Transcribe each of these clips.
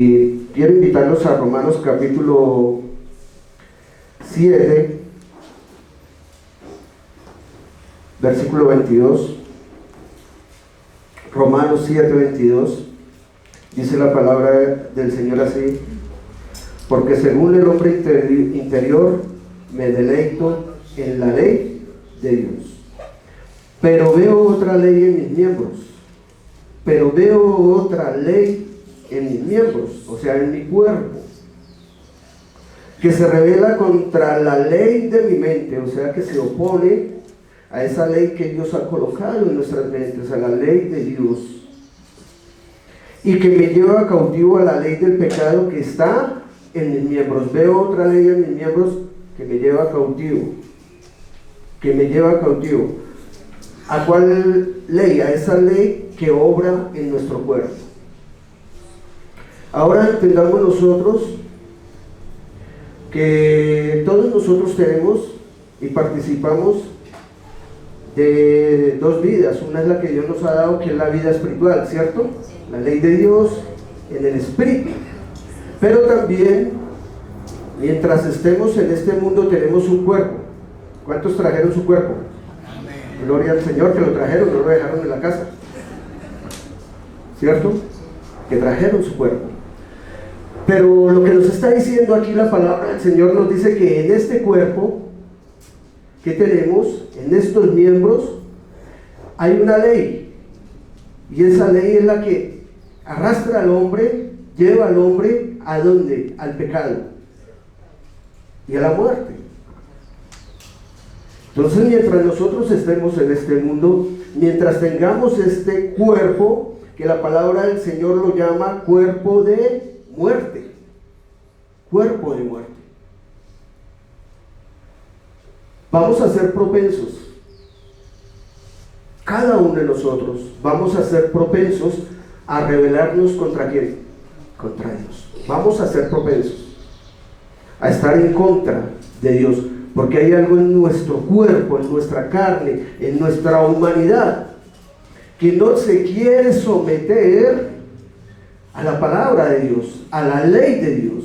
Y quiero invitarlos a Romanos capítulo 7, versículo 22. Romanos 7, 22. Dice la palabra del Señor así: porque según el hombre interior me deleito en la ley de Dios, pero veo otra ley en mis miembros, o sea, en mi cuerpo, que se revela contra la ley de mi mente, o sea, que se opone a esa ley que Dios ha colocado en nuestras mentes, a la ley de Dios, y que me lleva cautivo a la ley del pecado que está en mis miembros. Veo otra ley en mis miembros que me lleva cautivo. ¿A cuál ley? A esa ley que obra en nuestro cuerpo. Ahora entendamos nosotros que todos nosotros tenemos y participamos de dos vidas. Una es la que Dios nos ha dado, que es la vida espiritual, ¿cierto? La ley de Dios en el espíritu. Pero también, mientras estemos en este mundo, tenemos un cuerpo. ¿Cuántos trajeron su cuerpo? Amén. Gloria al Señor, que lo trajeron, no lo dejaron en la casa, ¿cierto? Que trajeron su cuerpo. Pero lo que nos está diciendo aquí la palabra del Señor nos dice que en este cuerpo que tenemos, en estos miembros, hay una ley, y esa ley es la que arrastra al hombre, lleva al hombre ¿a dónde? Al pecado y a la muerte. Entonces, mientras nosotros estemos en este mundo, mientras tengamos este cuerpo, que la palabra del Señor lo llama cuerpo de muerte, vamos a ser propensos, cada uno de nosotros vamos a ser propensos a rebelarnos ¿contra quién? Contra Dios. Vamos a ser propensos a estar en contra de Dios, porque hay algo en nuestro cuerpo, en nuestra carne, en nuestra humanidad, que no se quiere someter a la palabra de Dios, a la ley de Dios,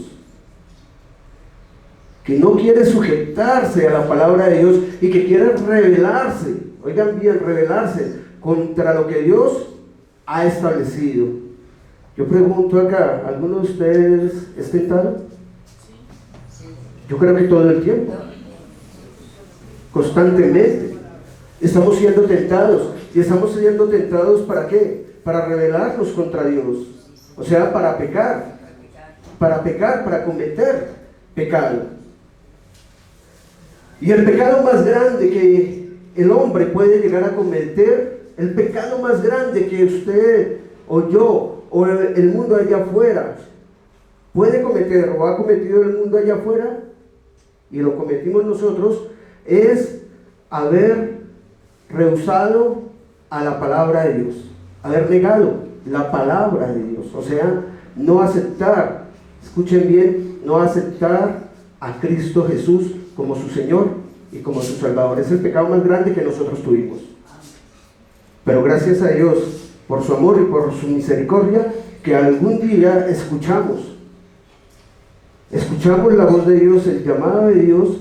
que no quiere sujetarse a la palabra de Dios y que quiere rebelarse, oigan bien, rebelarse contra lo que Dios ha establecido. Yo pregunto acá, ¿alguno de ustedes es tentado? Yo creo que todo el tiempo, constantemente, estamos siendo tentados. ¿Y estamos siendo tentados para qué? Para rebelarnos contra Dios, o sea, para pecar, para cometer pecado. Y el pecado más grande que el hombre puede llegar a cometer, el pecado más grande que usted o yo o el mundo allá afuera puede cometer o ha cometido el mundo allá afuera, y lo cometimos nosotros, es haber rehusado a la palabra de Dios, haber negado la palabra de Dios, o sea, no aceptar, escuchen bien, no aceptar a Cristo Jesús como su Señor y como su Salvador. Es el pecado más grande que nosotros tuvimos. Pero gracias a Dios, por su amor y por su misericordia, que algún día escuchamos la voz de Dios, el llamado de Dios,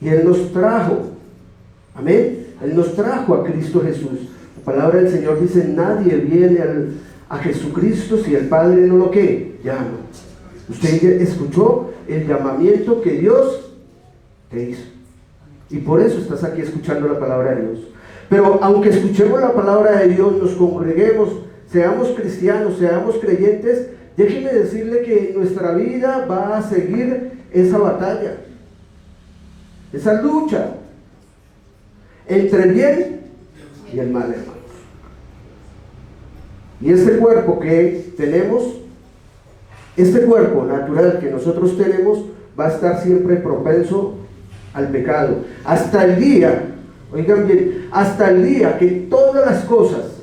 y Él nos trajo, amén, Él nos trajo a Cristo Jesús. La palabra del Señor dice: nadie viene a Jesucristo si el Padre no lo que llama. Usted escuchó el llamamiento que Dios te hizo, y por eso estás aquí escuchando la palabra de Dios. Pero aunque escuchemos la palabra de Dios, nos congreguemos, seamos cristianos, seamos creyentes, déjeme decirle que en nuestra vida va a seguir esa batalla, esa lucha entre el bien y el mal, hermanos. Y este cuerpo que tenemos, este cuerpo natural que nosotros tenemos, va a estar siempre propenso al pecado, hasta el día, oigan bien, hasta el día que todas las cosas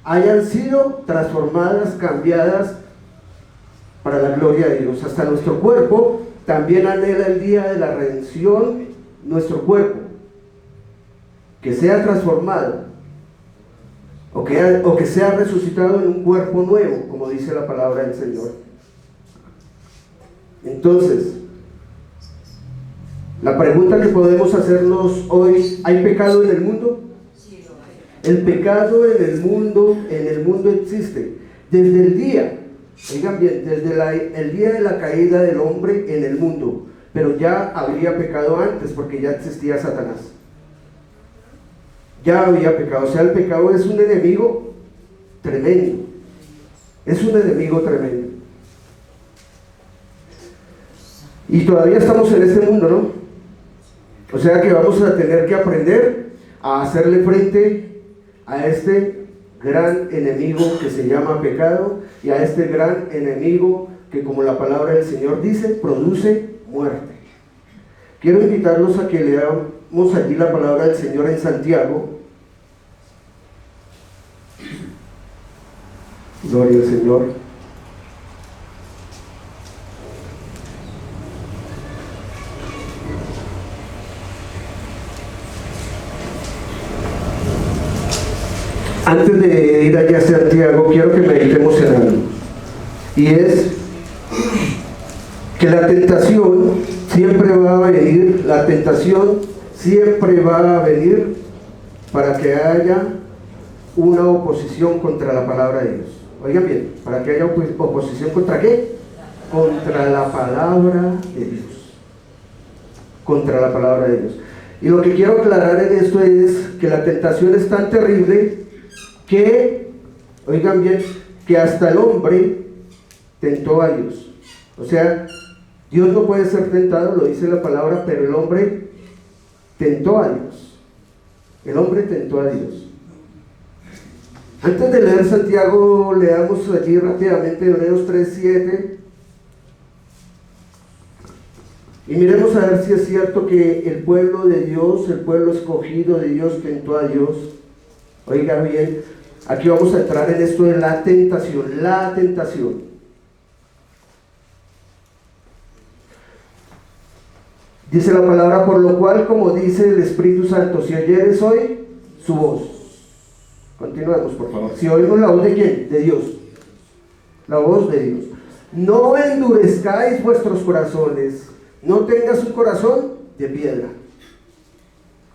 hayan sido transformadas, cambiadas para la gloria de Dios. Hasta nuestro cuerpo también anhela el día de la redención, nuestro cuerpo, que sea transformado o que sea resucitado en un cuerpo nuevo, como dice la palabra del Señor. Entonces, la pregunta que podemos hacernos hoy: ¿hay pecado en el mundo? El pecado en el mundo existe desde el día, oigan bien, desde el día de la caída del hombre en el mundo, pero ya había pecado antes, porque ya existía Satanás. Ya había pecado. O sea, el pecado es un enemigo tremendo. Es un enemigo tremendo. Y todavía estamos en este mundo, ¿no? O sea que vamos a tener que aprender a hacerle frente a este gran enemigo que se llama pecado, y a este gran enemigo que, como la palabra del Señor dice, produce muerte. Quiero invitarlos a que leamos allí la palabra del Señor en Santiago. Gloria al Señor. Antes de ir allá a Santiago, quiero que meditemos en algo, y es que la tentación siempre va a venir, para que haya una oposición contra la palabra de Dios. Oigan bien, para que haya oposición ¿contra qué? Contra la palabra de Dios. Contra la palabra de Dios. Y lo que quiero aclarar en esto es que la tentación es tan terrible que, oigan bien, que hasta el hombre tentó a Dios. O sea, Dios no puede ser tentado, lo dice la palabra, pero el hombre tentó a Dios. El hombre tentó a Dios. Antes de leer Santiago, leamos allí rápidamente Hebreos 3:7. Y miremos a ver si es cierto que el pueblo de Dios, el pueblo escogido de Dios, tentó a Dios. Oiga bien, aquí vamos a entrar en esto de la tentación. La tentación. Dice la palabra: por lo cual, como dice el Espíritu Santo, si oyeres hoy su voz. Continuemos, por favor. Si oímos la voz de ¿quién? De Dios. La voz de Dios. No endurezcáis vuestros corazones. No tengas un corazón de piedra.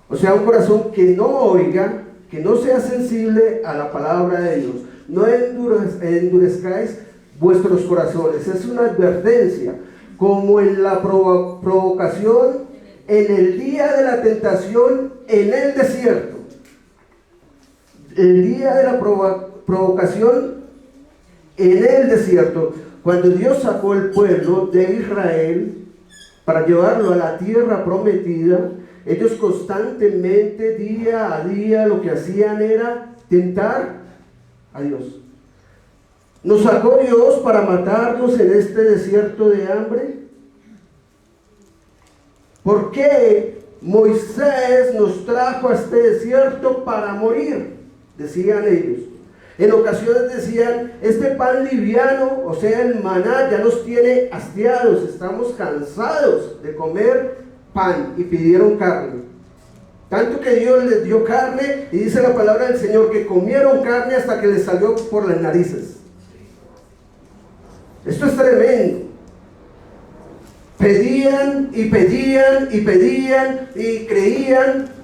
O sea, un corazón que no oiga, que no sea sensible a la palabra de Dios. No endurezcáis vuestros corazones. Es una advertencia, como en la provocación, en el día de la tentación en el desierto. El día de la provocación en el desierto, cuando Dios sacó el pueblo de Israel para llevarlo a la tierra prometida, ellos constantemente, día a día, lo que hacían era tentar a Dios. ¿Nos sacó Dios para matarnos en este desierto de hambre? ¿Por qué Moisés nos trajo a este desierto para morir? Decían ellos. En ocasiones decían: este pan liviano, o sea el maná, ya nos tiene hastiados, estamos cansados de comer pan, y pidieron carne. Tanto que Dios les dio carne, y dice la palabra del Señor que comieron carne hasta que les salió por las narices. Esto es tremendo. Pedían y pedían y pedían y creían.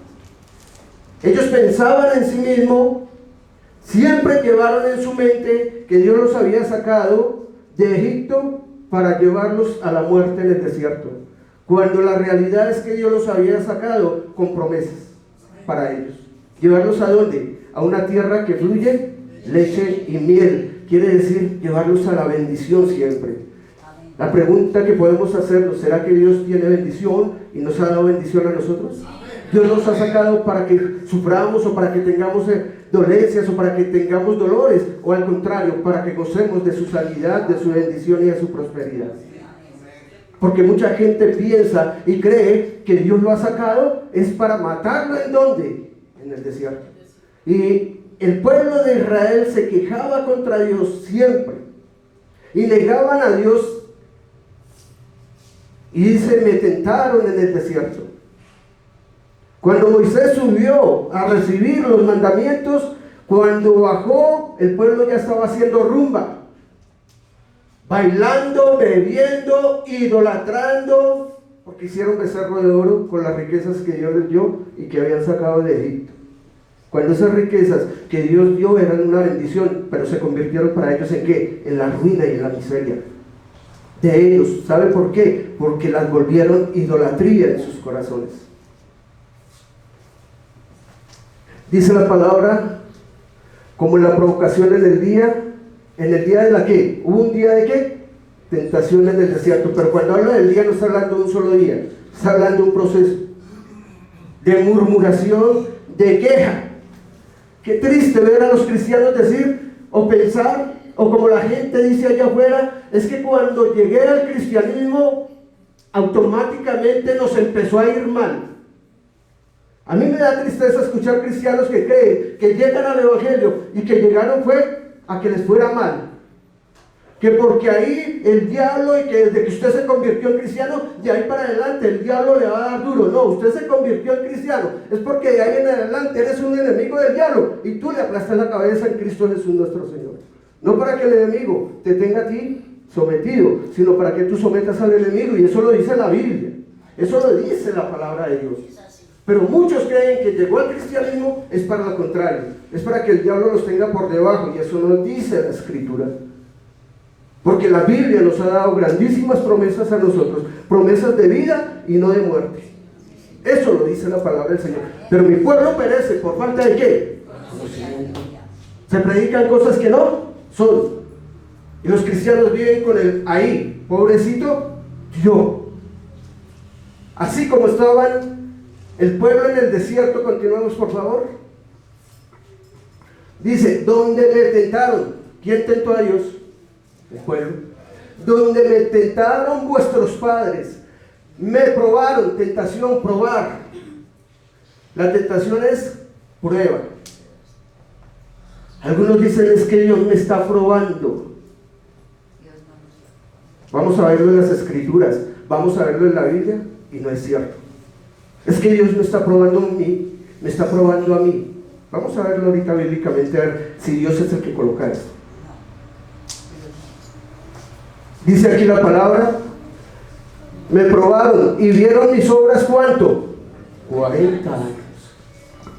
Ellos pensaban en sí mismos, siempre llevaron en su mente que Dios los había sacado de Egipto para llevarlos a la muerte en el desierto, cuando la realidad es que Dios los había sacado con promesas para ellos. ¿Llevarlos a dónde? A una tierra que fluye leche y miel. Quiere decir llevarlos a la bendición siempre. La pregunta que podemos hacernos: ¿será que Dios tiene bendición y nos ha dado bendición a nosotros? Dios nos ha sacado para que suframos, o para que tengamos dolencias, o para que tengamos dolores, o al contrario, para que gocemos de su sanidad, de su bendición y de su prosperidad. Porque mucha gente piensa y cree que Dios lo ha sacado es para matarlo. ¿En dónde? En el desierto. Y el pueblo de Israel se quejaba contra Dios siempre y negaban a Dios, y dice: me tentaron en el desierto. Cuando Moisés subió a recibir los mandamientos, Cuando bajó, el pueblo ya estaba haciendo rumba, bailando, bebiendo, idolatrando, porque hicieron becerro de oro con las riquezas que Dios les dio y que habían sacado de Egipto. Cuando esas riquezas que Dios dio eran una bendición, pero se convirtieron para ellos ¿en qué? En la ruina y en la miseria de ellos. ¿Sabe por qué? Porque las volvieron idolatría en sus corazones. Dice la palabra, como en la provocación en el día de la ¿qué? ¿Hubo un día de qué? Tentación en el desierto. Pero cuando habla del día no está hablando de un solo día, está hablando de un proceso de murmuración, de queja. Qué triste ver a los cristianos decir o pensar, o como la gente dice allá afuera, es que cuando llegué al cristianismo automáticamente nos empezó a ir mal. A mí me da tristeza escuchar cristianos que creen que llegan al evangelio y que llegaron fue a que les fuera mal, que porque ahí el diablo, y que desde que usted se convirtió en cristiano, de ahí para adelante el diablo le va a dar duro. No, usted se convirtió en cristiano, es porque de ahí en adelante eres un enemigo del diablo y tú le aplastas la cabeza en Cristo Jesús nuestro Señor. No para que el enemigo te tenga a ti sometido, sino para que tú sometas al enemigo, y eso lo dice la Biblia, eso lo dice la palabra de Dios. Pero muchos creen que llegó al cristianismo es para lo contrario, es para que el diablo los tenga por debajo, y eso no dice la Escritura. Porque la Biblia nos ha dado grandísimas promesas a nosotros, promesas de vida y no de muerte. Eso lo dice la palabra del Señor. Pero mi pueblo perece por falta de ¿qué? Conocimiento. Se predican cosas que no son. Y los cristianos viven con el ahí, pobrecito yo. Así como estaban el pueblo en el desierto, continuemos por favor. Dice, ¿dónde me tentaron? ¿Quién tentó a Dios? El pueblo. Donde me tentaron vuestros padres, me probaron. Tentación, probar. La tentación es prueba. Algunos dicen es que Dios me está probando. Vamos a verlo en las Escrituras, vamos a verlo en la Biblia, y no es cierto. Es que Dios me está probando a mí, me está probando a mí. Vamos a verlo ahorita bíblicamente, a ver si Dios es el que coloca esto. Dice aquí la palabra, me probaron y vieron mis obras, ¿cuánto? 40 años.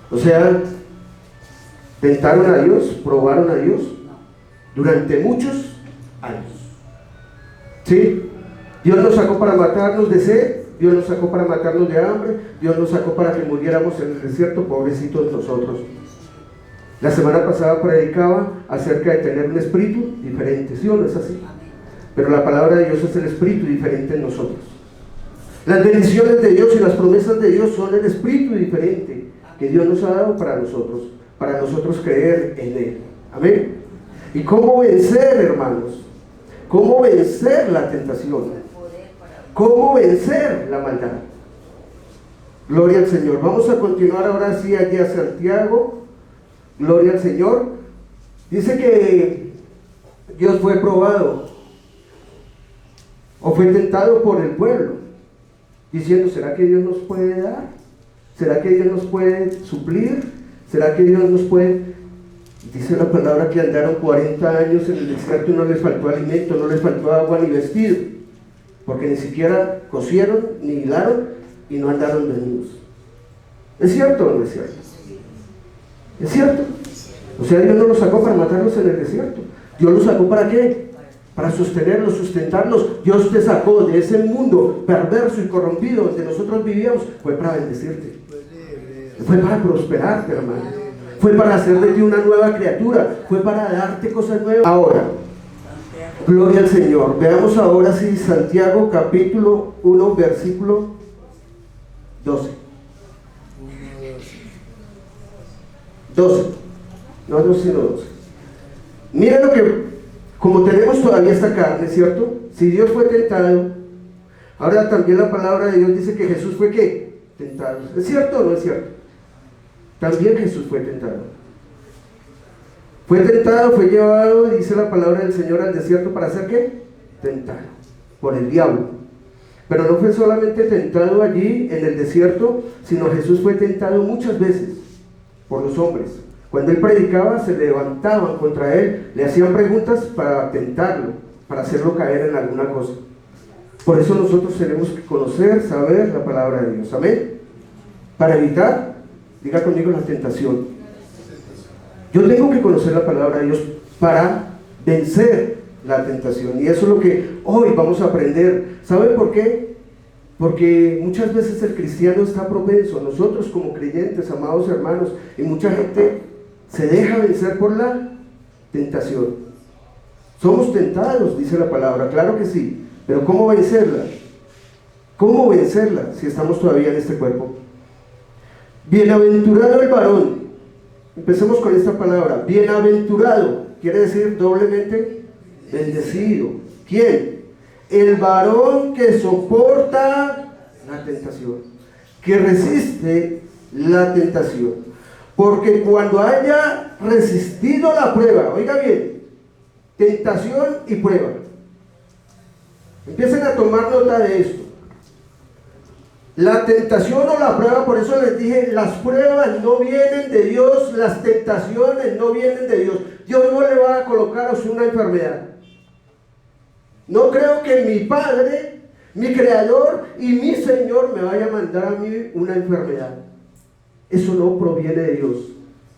O sea, tentaron a Dios, probaron a Dios durante muchos años. ¿Sí? Dios nos sacó para matarnos de sed, Dios nos sacó para matarnos de hambre, Dios nos sacó para que muriéramos en el desierto, pobrecitos nosotros. La semana pasada predicaba acerca de tener un espíritu diferente, ¿sí o no es así? Pero la palabra de Dios es el espíritu diferente en nosotros. Las bendiciones de Dios y las promesas de Dios son el espíritu diferente que Dios nos ha dado para nosotros creer en Él. Amén. ¿Y cómo vencer, hermanos? ¿Cómo vencer la tentación? ¿Cómo vencer la maldad? Gloria al Señor. Vamos a continuar ahora sí allí a Santiago. Gloria al Señor. Dice que Dios fue probado o fue tentado por el pueblo, diciendo, ¿será que Dios nos puede dar? ¿Será que Dios nos puede suplir? ¿Será que Dios nos puede? Dice la palabra que andaron 40 años en el desierto y no les faltó alimento, no les faltó agua ni vestido, porque ni siquiera cosieron ni hilaron y no andaron desnudos. ¿Es cierto o no es cierto? ¿Es cierto? O sea, Dios no los sacó para matarlos en el desierto. Dios los sacó ¿para qué? Para sostenerlos, sustentarlos. Dios te sacó de ese mundo perverso y corrompido donde nosotros vivíamos. Fue para bendecirte, fue para prosperarte, hermano, fue para hacer de ti una nueva criatura, fue para darte cosas nuevas. Ahora, gloria al Señor. Veamos ahora sí Santiago capítulo 1 versículo 12. 12, no 12 sino 12. Mira lo que, como tenemos todavía esta carne, ¿cierto? Si Dios fue tentado, ahora también la palabra de Dios dice que Jesús fue ¿qué? Tentado. ¿Es cierto o no es cierto? También Jesús fue tentado. Fue tentado, fue llevado, dice la palabra del Señor, al desierto para hacer ¿qué? Tentado por el diablo. Pero no fue solamente tentado allí en el desierto, sino Jesús fue tentado muchas veces por los hombres. Cuando él predicaba, se levantaban contra él, le hacían preguntas para tentarlo, para hacerlo caer en alguna cosa. Por eso nosotros tenemos que conocer, saber la palabra de Dios. Amén. Para evitar, diga conmigo, la tentación. Yo tengo que conocer la palabra de Dios para vencer la tentación. Y eso es lo que hoy vamos a aprender. ¿Sabe por qué? Porque muchas veces el cristiano está propenso, nosotros como creyentes, amados hermanos, y mucha gente se deja vencer por la tentación. Somos tentados, dice la palabra, claro que sí, pero ¿cómo vencerla? ¿Cómo vencerla si estamos todavía en este cuerpo? Bienaventurado el varón. Empecemos con esta palabra. Bienaventurado quiere decir doblemente bendecido. ¿Quién? El varón que soporta la tentación, que resiste la tentación. Porque cuando haya resistido la prueba, oiga bien, tentación y prueba. Empiecen a tomar nota de esto. La tentación o la prueba, por eso les dije, las pruebas no vienen de Dios, las tentaciones no vienen de Dios. Dios no le va a colocar a usted una enfermedad. No creo que mi Padre, mi Creador y mi Señor me vaya a mandar a mí una enfermedad. Eso no proviene de Dios.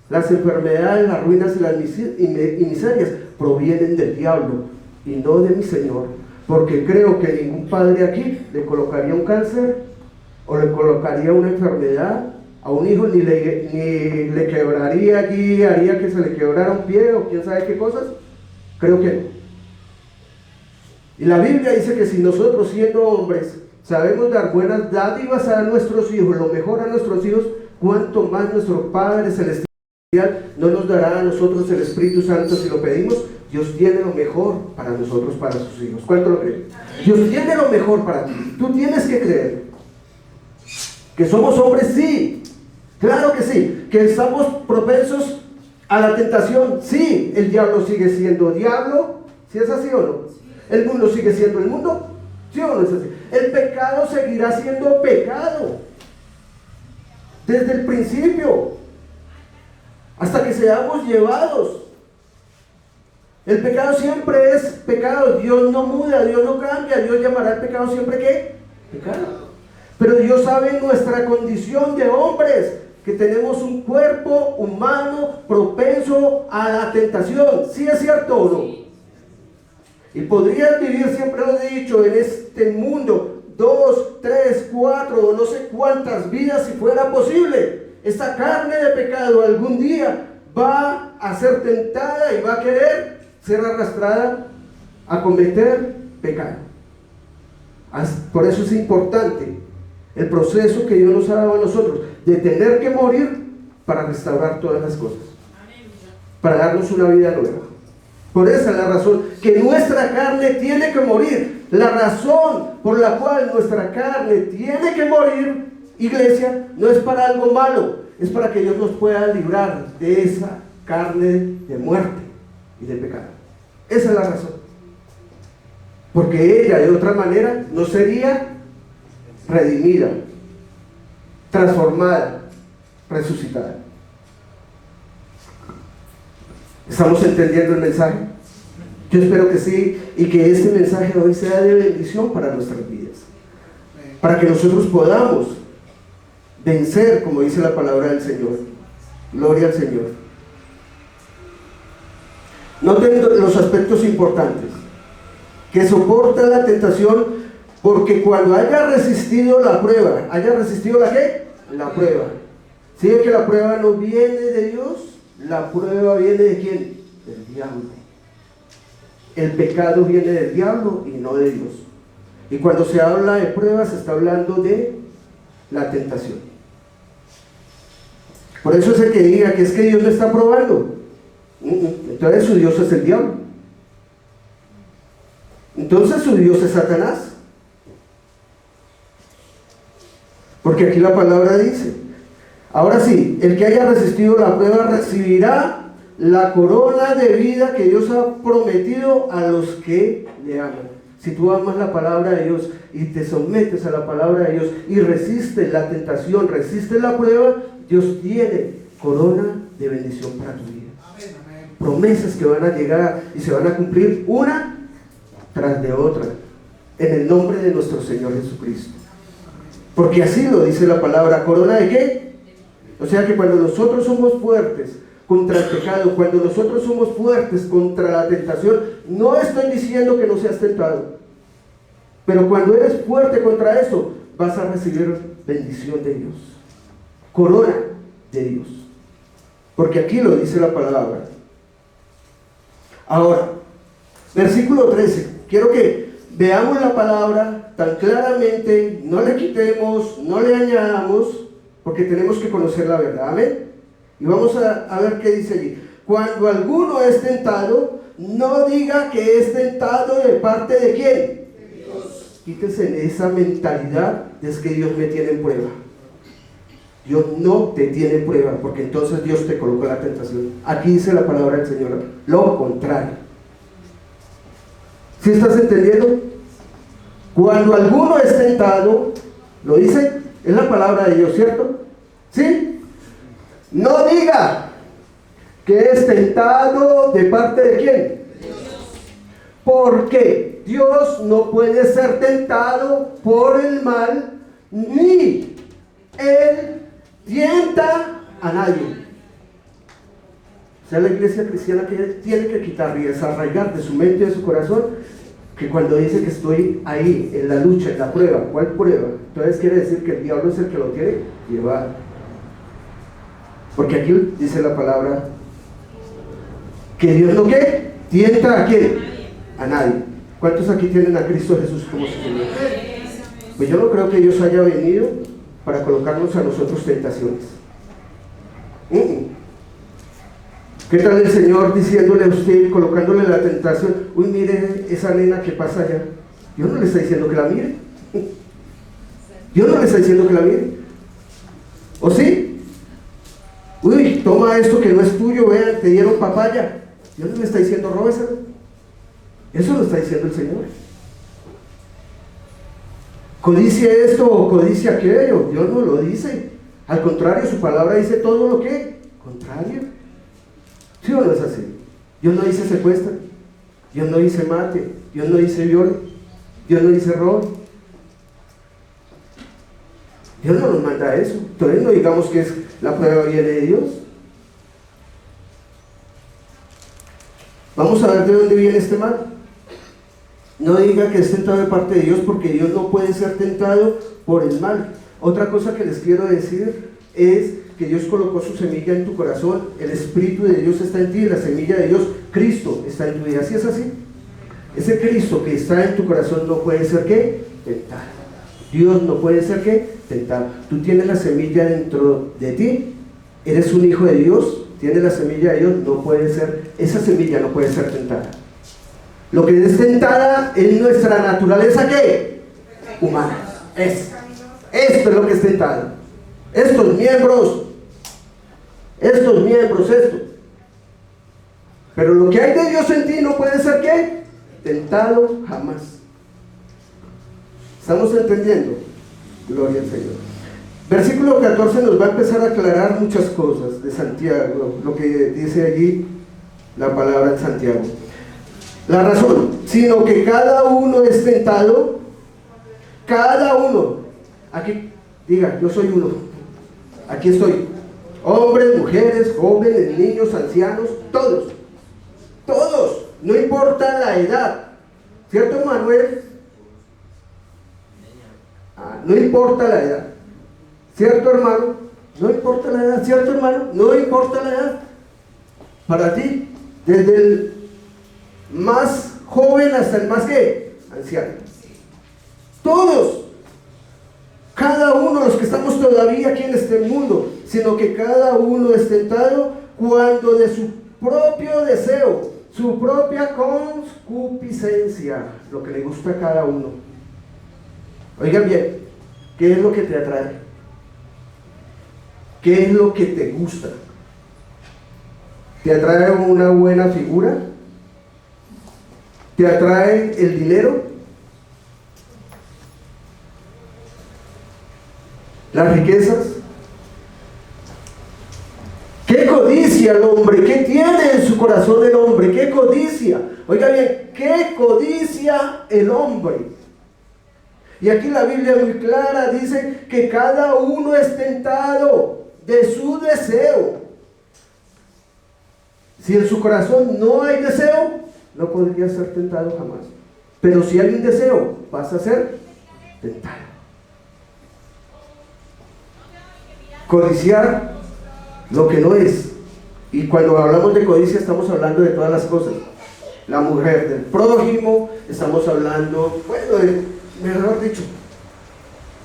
Las enfermedades, las ruinas y las miserias provienen del diablo y no de mi Señor. Porque creo que ningún padre aquí le colocaría un cáncer o le colocaría una enfermedad a un hijo, ni le quebraría allí, haría que se le quebrara un pie o quién sabe qué cosas. Creo que no. Y la Biblia dice que si nosotros, siendo hombres, sabemos dar buenas dádivas a nuestros hijos, lo mejor a nuestros hijos, cuánto más nuestro Padre Celestial no nos dará a nosotros el Espíritu Santo si lo pedimos. Dios tiene lo mejor para nosotros, para sus hijos. ¿Cuánto lo creen? Dios tiene lo mejor para ti. Tú tienes que creer. ¿Que somos hombres? Sí. Claro que sí. ¿Que estamos propensos a la tentación? Sí. ¿El diablo sigue siendo diablo? ¿Sí es así o no? ¿El mundo sigue siendo el mundo? ¿Sí o no es así? El pecado seguirá siendo pecado. Desde el principio. Hasta que seamos llevados. El pecado siempre es pecado. Dios no muda, Dios no cambia. Dios llamará el pecado siempre ¿qué? Pecado. Pero Dios sabe nuestra condición de hombres, que tenemos un cuerpo humano propenso a la tentación. ¿Sí es cierto o no? Y podrías vivir, siempre lo he dicho, en este mundo 2, 3, 4 o no sé cuántas vidas si fuera posible. Esta carne de pecado algún día va a ser tentada y va a querer ser arrastrada a cometer pecado. Por eso es importante el proceso que Dios nos ha dado a nosotros, de tener que morir para restaurar todas las cosas, para darnos una vida nueva. Por esa es la razón que nuestra carne tiene que morir. La razón por la cual nuestra carne tiene que morir, iglesia, no es para algo malo, es para que Dios nos pueda librar de esa carne de muerte y de pecado. Esa es la razón. Porque ella de otra manera no sería redimida, transformada, resucitada. ¿Estamos entendiendo el mensaje? Yo espero que sí, y que este mensaje hoy sea de bendición para nuestras vidas, para que nosotros podamos vencer, como dice la palabra del Señor. Gloria al Señor. Noten los aspectos importantes. Que soporta la tentación, porque cuando haya resistido la prueba, ¿haya resistido la qué? La prueba. ¿Sí que la prueba no viene de Dios? La prueba viene de ¿quién? Del diablo. El pecado viene del diablo y no de Dios. Y cuando se habla de pruebas, se está hablando de la tentación. Por eso es el que diga que es que Dios me está probando. Entonces su Dios es el diablo. Entonces su Dios es Satanás. Porque aquí la palabra dice: ahora sí, el que haya resistido la prueba recibirá la corona de vida que Dios ha prometido a los que le aman. Si tú amas la palabra de Dios y te sometes a la palabra de Dios y resistes la tentación, resistes la prueba, Dios tiene corona de bendición para tu vida. Promesas que van a llegar y se van a cumplir una tras de otra, en el nombre de nuestro Señor Jesucristo. Porque así lo dice la palabra. ¿Corona de qué? O sea que cuando nosotros somos fuertes contra el pecado, cuando nosotros somos fuertes contra la tentación, no estoy diciendo que no seas tentado, pero cuando eres fuerte contra eso, vas a recibir bendición de Dios, corona de Dios, porque aquí lo dice la palabra. Ahora, versículo 13, quiero que veamos la palabra tan claramente, no le quitemos, no le añadamos, porque tenemos que conocer la verdad. Amén. Y vamos a ver qué dice allí. Cuando alguno es tentado, no diga que es tentado de parte de ¿quién? De Dios. Quítese esa mentalidad de que Dios me tiene en prueba. Dios no te tiene en prueba, porque entonces Dios te colocó la tentación. Aquí dice la palabra del Señor lo contrario. ¿Sí estás entendiendo? Cuando alguno es tentado, lo dice, es la palabra de Dios, ¿cierto? ¿Sí? No diga que es tentado de parte de ¿quién? Dios. Porque Dios no puede ser tentado por el mal, ni Él tienta a nadie. O sea, la iglesia cristiana que tiene que quitar y desarraigar de su mente y de su corazón, que cuando dice que estoy ahí, en la lucha, en la prueba, ¿cuál prueba? Entonces quiere decir que el diablo es el que lo quiere llevar. Porque aquí dice la palabra que Dios no ¿qué? Tienta a quién, a nadie. ¿Cuántos aquí tienen a Cristo Jesús como su Señor? Pues yo no creo que Dios haya venido para colocarnos a nosotros tentaciones. ¿Qué tal el Señor diciéndole a usted, colocándole la tentación? Uy, mire esa nena que pasa allá. Dios no le está diciendo que la mire. Dios no le está diciendo que la mire. ¿O sí? Uy, toma esto que no es tuyo, vean, te dieron papaya. Dios no le está diciendo róbeselo. Eso lo está diciendo el Señor. Codicia esto o codicia aquello. Dios no lo dice. Al contrario, su palabra dice todo lo que contrario. ¿Sí o no es así? Dios no dice secuestra, Dios no dice mate, Dios no dice viole, Dios no dice robe. Dios no nos manda eso. Entonces no digamos que la prueba viene de Dios. Vamos a ver de dónde viene este mal. No diga que es tentado de parte de Dios, porque Dios no puede ser tentado por el mal. Otra cosa que les quiero decir es que Dios colocó su semilla en tu corazón, el Espíritu de Dios está en ti, la semilla de Dios, Cristo, está en tu vida. ¿Sí es así? Ese Cristo que está en tu corazón no puede ser ¿qué? Tentado. Dios no puede ser ¿qué? Tentado. Tú tienes la semilla dentro de ti, eres un hijo de Dios, tienes la semilla de Dios, no puede ser, esa semilla no puede ser tentada. Lo que es tentada es nuestra naturaleza ¿qué? Humana. Esto es lo que es tentado. Estos miembros, esto. Pero lo que hay de Dios en ti no puede ser ¿qué? Tentado jamás. ¿Estamos entendiendo? Gloria al Señor. Versículo 14 nos va a empezar a aclarar muchas cosas de Santiago, lo que dice allí la palabra de Santiago. La razón, sino que cada uno es tentado, cada uno, aquí diga, yo soy uno, aquí estoy, hombres, mujeres, jóvenes, niños, ancianos, todos, no importa la edad, ¿cierto, Manuel? No importa la edad, ¿cierto, hermano? No importa la edad, ¿cierto, hermano? No importa la edad. Para ti, desde el más joven hasta el más ¿qué? Anciano. Todos, cada uno de los que estamos todavía aquí en este mundo, sino que cada uno es tentado cuando de su propio deseo, su propia concupiscencia, lo que le gusta a cada uno. Oigan bien, ¿qué es lo que te atrae? ¿Qué es lo que te gusta? ¿Te atrae una buena figura? ¿Te atrae el dinero? ¿Las riquezas? ¿Qué codicia el hombre? ¿Qué tiene en su corazón el hombre? ¿Qué codicia? Oiga bien, ¿qué codicia el hombre? Y aquí la Biblia muy clara dice que cada uno es tentado de su deseo. Si en su corazón no hay deseo, no podría ser tentado jamás. Pero si hay un deseo, vas a ser tentado. Codiciar lo que no es. Y cuando hablamos de codicia estamos hablando de todas las cosas. La mujer del prójimo, estamos hablando, mejor dicho,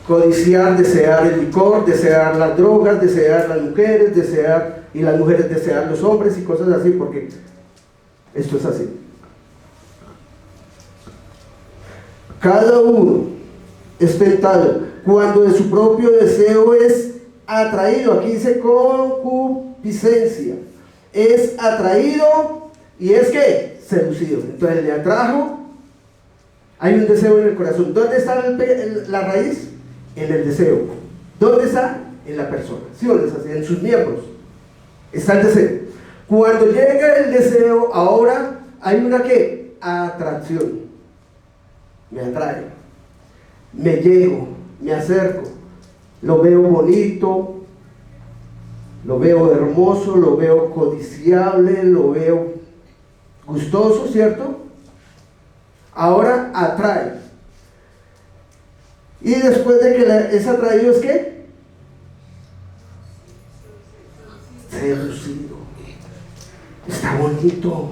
codiciar, desear el licor, desear las drogas, desear las mujeres, y las mujeres desear los hombres y cosas así, porque esto es así. Cada uno es tentado cuando de su propio deseo es atraído. Aquí dice concupiscencia. Es atraído y es que seducido. Entonces le atrajo. Hay un deseo en el corazón. ¿Dónde está la raíz? En el deseo. ¿Dónde está? En la persona. ¿Sí o no es así? En sus miembros está el deseo. Cuando llega el deseo, ahora hay una ¿qué? Atracción. Me atrae, me llego, me acerco, lo veo bonito, lo veo hermoso, lo veo codiciable, lo veo gustoso, ¿cierto? Ahora atrae. Y después de que es atraído, ¿es qué? Seducido. Está bonito,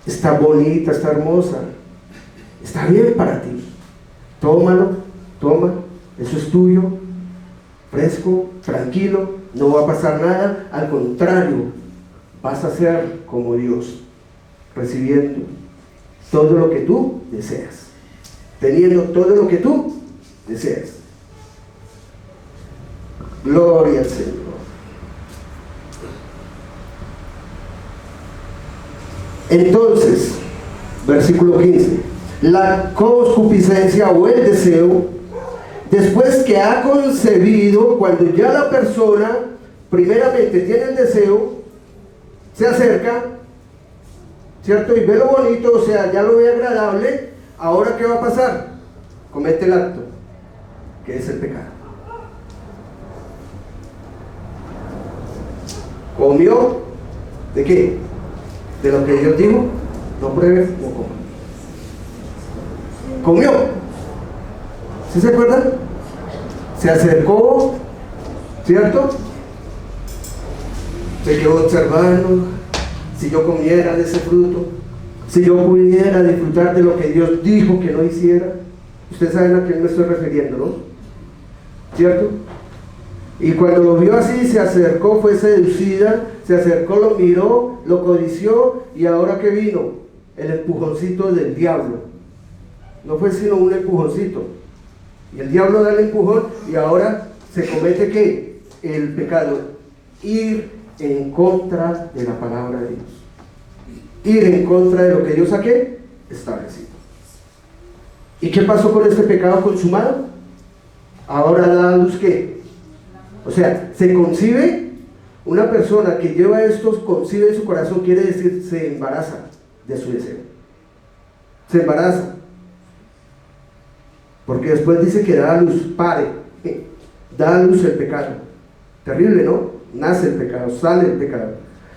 está bonita, está hermosa. Está bien para ti. Tómalo, toma, eso es tuyo, fresco, tranquilo, no va a pasar nada. Al contrario, vas a ser como Dios, recibiendo todo lo que tú deseas, teniendo todo lo que tú deseas. Gloria al Señor. Entonces, versículo 15. La concupiscencia o el deseo, después que ha concebido, cuando ya la persona primeramente tiene el deseo, se acerca, ¿cierto? Y ve lo bonito, o sea, ya lo ve agradable. Ahora, ¿qué va a pasar? Comete el acto, que es el pecado. ¿Comió? ¿De qué? De lo que Dios dijo, no pruebes, no comas. Comió, ¿sí se acuerdan? Se acercó, ¿cierto? Se quedó observando. Si yo comiera de ese fruto, si yo pudiera disfrutar de lo que Dios dijo que no hiciera. Ustedes saben a quién me estoy refiriendo, ¿no? ¿Cierto? Y cuando lo vio así, se acercó, fue seducida, se acercó, lo miró, lo codició, y ahora ¿qué vino? El empujoncito del diablo. No fue sino un empujoncito. Y el diablo da el empujón y ahora se comete ¿qué? El pecado. Ir en contra de la palabra de Dios. Ir en contra de lo que Dios ha ¿qué? Establecido. ¿Y qué pasó con este pecado consumado? Ahora da a luz ¿qué? O sea, se concibe, una persona que lleva esto, concibe en su corazón, quiere decir, se embaraza de su deseo. Se embaraza. Porque después dice que da a luz, pare, da a luz el pecado. Terrible, ¿no? Nace el pecado, sale el pecado.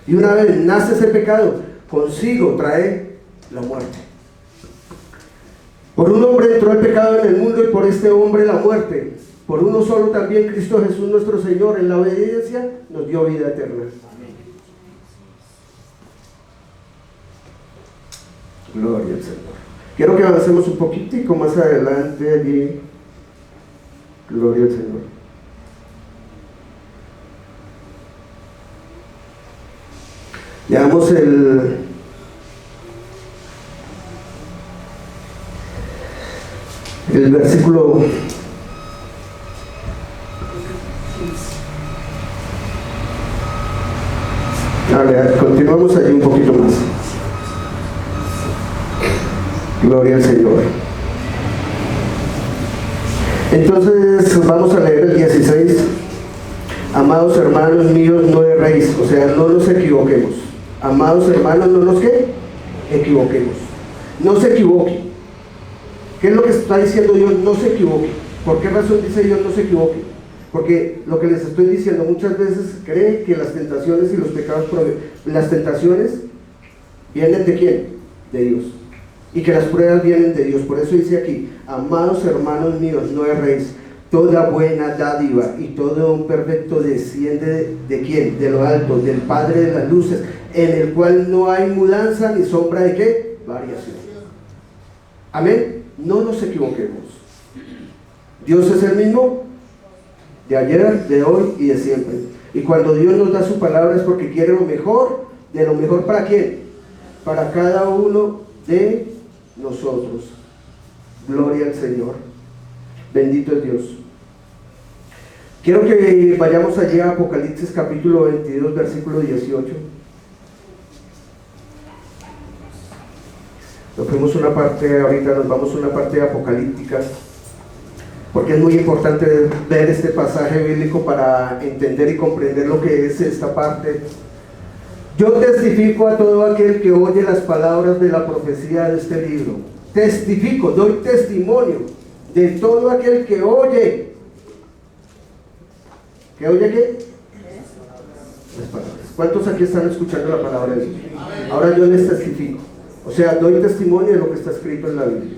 Y una vez nace ese pecado, consigo trae la muerte. Por un hombre entró el pecado en el mundo y por este hombre la muerte. Por uno solo también Cristo Jesús nuestro Señor en la obediencia nos dio vida eterna. Gloria al Señor. Quiero que avancemos un poquitico más adelante allí. Gloria al Señor. Leamos el versículo 15. Continuamos allí un poquito más. Gloria al Señor. Entonces vamos a leer el 16. Amados hermanos míos, no erréis, o sea, no nos equivoquemos. Amados hermanos, no nos equivoquemos. No se equivoque. ¿Qué es lo que está diciendo Dios? No se equivoque. ¿Por qué razón dice Dios no se equivoque? Porque lo que les estoy diciendo, muchas veces creen que las tentaciones y los pecados, las tentaciones vienen ¿de quién? De Dios. Y que las pruebas vienen de Dios. Por eso dice aquí, amados hermanos míos, no erréis. Toda buena dádiva y todo don perfecto desciende ¿de quién? De lo alto, del Padre de las luces, en el cual no hay mudanza ni sombra de ¿qué? Variación. Amén. No nos equivoquemos. Dios es el mismo de ayer, de hoy y de siempre. Y cuando Dios nos da su palabra es porque quiere lo mejor. ¿De lo mejor para quién? Para cada uno de nosotros. Gloria al Señor. Bendito es Dios. Quiero que vayamos allí a Apocalipsis capítulo 22, versículo 18. Nos fuimos una parte, ahorita nos vamos a una parte apocalíptica, porque es muy importante ver este pasaje bíblico para entender y comprender lo que es esta parte. Yo testifico a todo aquel que oye las palabras de la profecía de este libro. Testifico, doy testimonio de todo aquel que oye. ¿Qué oye qué? Las palabras. ¿Cuántos aquí están escuchando la palabra de Dios? Ahora yo les testifico. O sea, doy testimonio de lo que está escrito en la Biblia.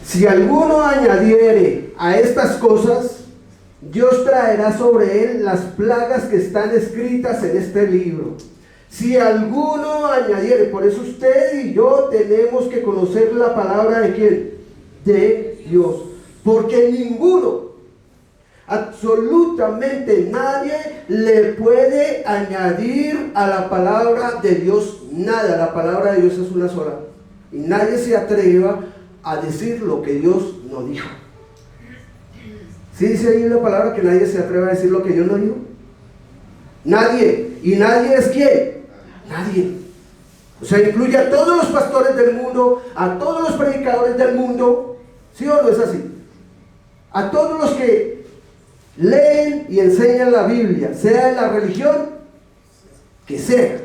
Si alguno añadiere a estas cosas, Dios traerá sobre él las plagas que están escritas en este libro. Si alguno añadiere, por eso usted y yo tenemos que conocer la palabra de ¿quién? De Dios. Porque ninguno, absolutamente nadie le puede añadir a la palabra de Dios nada. La palabra de Dios es una sola. Y nadie se atreva a decir lo que Dios no dijo. ¿Sí dice ahí la palabra que nadie se atreve a decir lo que Dios no dijo? Nadie. ¿Y nadie es quién? Nadie. O sea, incluye a todos los pastores del mundo, a todos los predicadores del mundo. ¿Sí o no es así? A todos los que leen y enseñan la Biblia, sea de la religión que sea.